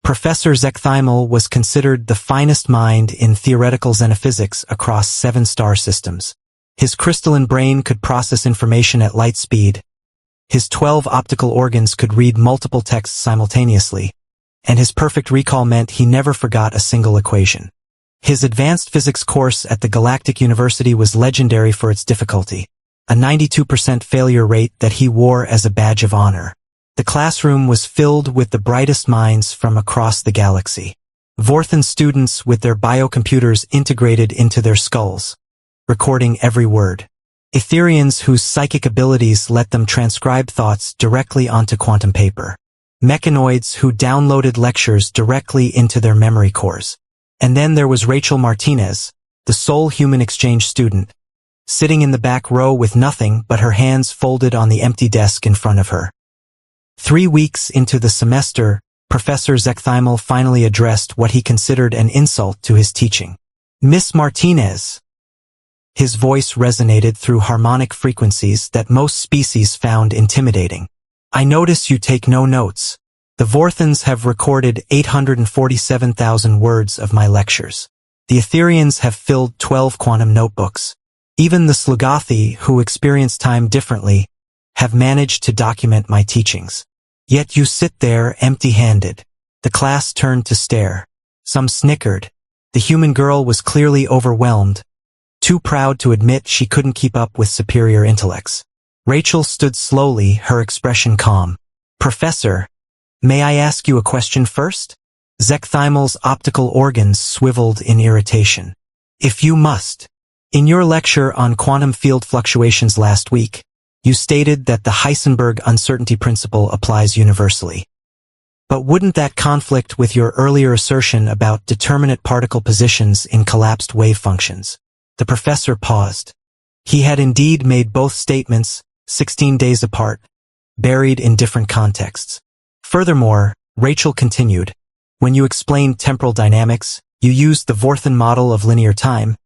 Professor Zechthymel was considered the finest mind in theoretical xenophysics across 7 star systems. His crystalline brain could process information at light speed. His 12 optical organs could read multiple texts simultaneously, and his perfect recall meant he never forgot a single equation. His advanced physics course at the Galactic University was legendary for its difficulty, a 92% failure rate that he wore as a badge of honor. The classroom was filled with the brightest minds from across the galaxy. Vorthan students with their biocomputers integrated into their skulls, recording every word. Etherians whose psychic abilities let them transcribe thoughts directly onto quantum paper. Mechanoids who downloaded lectures directly into their memory cores. And then there was Rachel Martinez, the sole human exchange student, sitting in the back row with nothing but her hands folded on the empty desk in front of her. 3 weeks into the semester, Professor Zechthymel finally addressed what he considered an insult to his teaching. "Miss Martinez." His voice resonated through harmonic frequencies that most species found intimidating. "I notice you take no notes. The Vorthans have recorded 847,000 words of my lectures. The Etherians have filled 12 quantum notebooks. Even the Slugothi, who experience time differently, have managed to document my teachings. Yet you sit there empty-handed." The class turned to stare. Some snickered. The human girl was clearly overwhelmed, too proud to admit she couldn't keep up with superior intellects. Rachel stood slowly, her expression calm. "Professor, may I ask you a question first?" Zechthymel's optical organs swiveled in irritation. "If you must. In your lecture on quantum field fluctuations last week, you stated that the Heisenberg uncertainty principle applies universally. But wouldn't that conflict with your earlier assertion about determinate particle positions in collapsed wave functions?" The professor paused. He had indeed made both statements, 16 days apart, buried in different contexts. Furthermore, Rachel continued, when you explained temporal dynamics, you used the Vorthan model of linear time,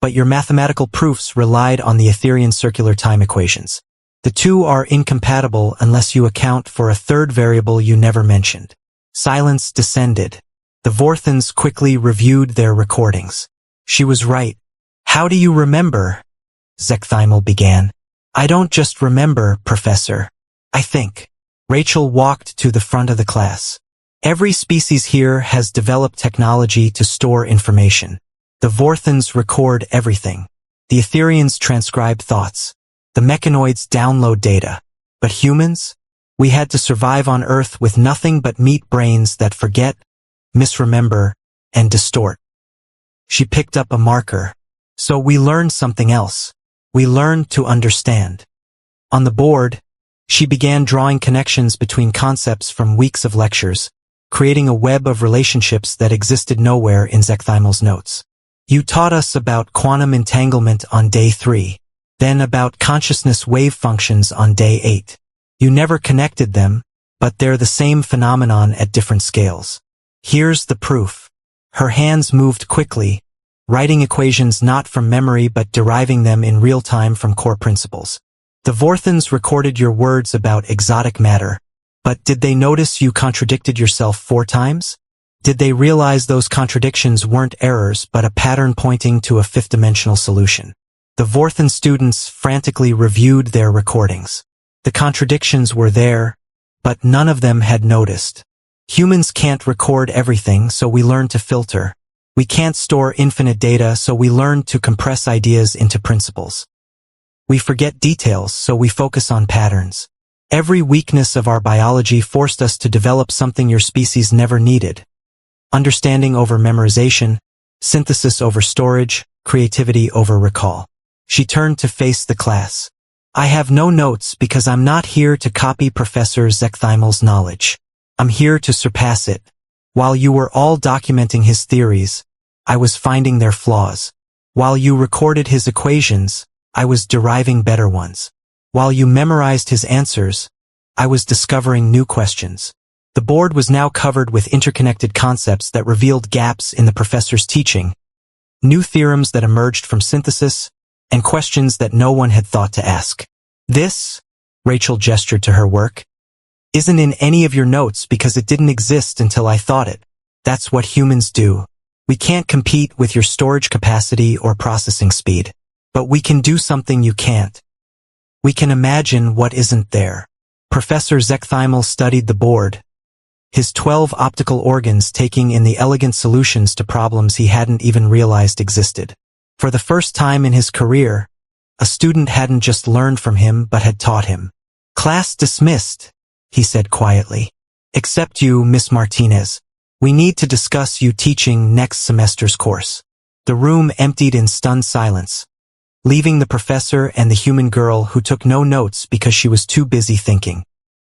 but your mathematical proofs relied on the Etherian circular time equations. The two are incompatible unless you account for a third variable you never mentioned. Silence descended. The Vorthans quickly reviewed their recordings. She was right. "How do you remember?" Zechthymel began. "I don't just remember, Professor. I think." Rachel walked to the front of the class. "Every species here has developed technology to store information. The Vorthans record everything. The Etherians transcribe thoughts. The mechanoids download data. But humans? We had to survive on Earth with nothing but meat brains that forget, misremember, and distort." She picked up a marker. "So we learned something else. We learned to understand." On the board, she began drawing connections between concepts from weeks of lectures, creating a web of relationships that existed nowhere in Zechthymel's notes. "You taught us about quantum entanglement on day 3, then about consciousness wave functions on day 8. You never connected them, but they're the same phenomenon at different scales. Here's the proof." Her hands moved quickly, writing equations not from memory but deriving them in real time from core principles. "The Vorthans recorded your words about exotic matter, but did they notice you contradicted yourself 4 times? Did they realize those contradictions weren't errors but a pattern pointing to a 5th-dimensional solution?" The Vorthan students frantically reviewed their recordings. The contradictions were there, but none of them had noticed. "Humans can't record everything, so we learn to filter. We can't store infinite data, so we learn to compress ideas into principles. We forget details, so we focus on patterns. Every weakness of our biology forced us to develop something your species never needed. Understanding over memorization, synthesis over storage, creativity over recall." She turned to face the class. "I have no notes because I'm not here to copy Professor Zechthymel's knowledge. I'm here to surpass it. While you were all documenting his theories, I was finding their flaws. While you recorded his equations, I was deriving better ones. While you memorized his answers, I was discovering new questions." The board was now covered with interconnected concepts that revealed gaps in the professor's teaching, new theorems that emerged from synthesis, and questions that no one had thought to ask. "This," Rachel gestured to her work, "isn't in any of your notes because it didn't exist until I thought it. That's what humans do. We can't compete with your storage capacity or processing speed. But we can do something you can't. We can imagine what isn't there. Professor Zechthimal studied the board, his 12 optical organs taking in the elegant solutions to problems he hadn't even realized existed. For the first time in his career, a student hadn't just learned from him but had taught him. "Class dismissed," he said quietly. "Except you, Miss Martinez. We need to discuss you teaching next semester's course." The room emptied in stunned silence, leaving the professor and the human girl who took no notes because she was too busy thinking.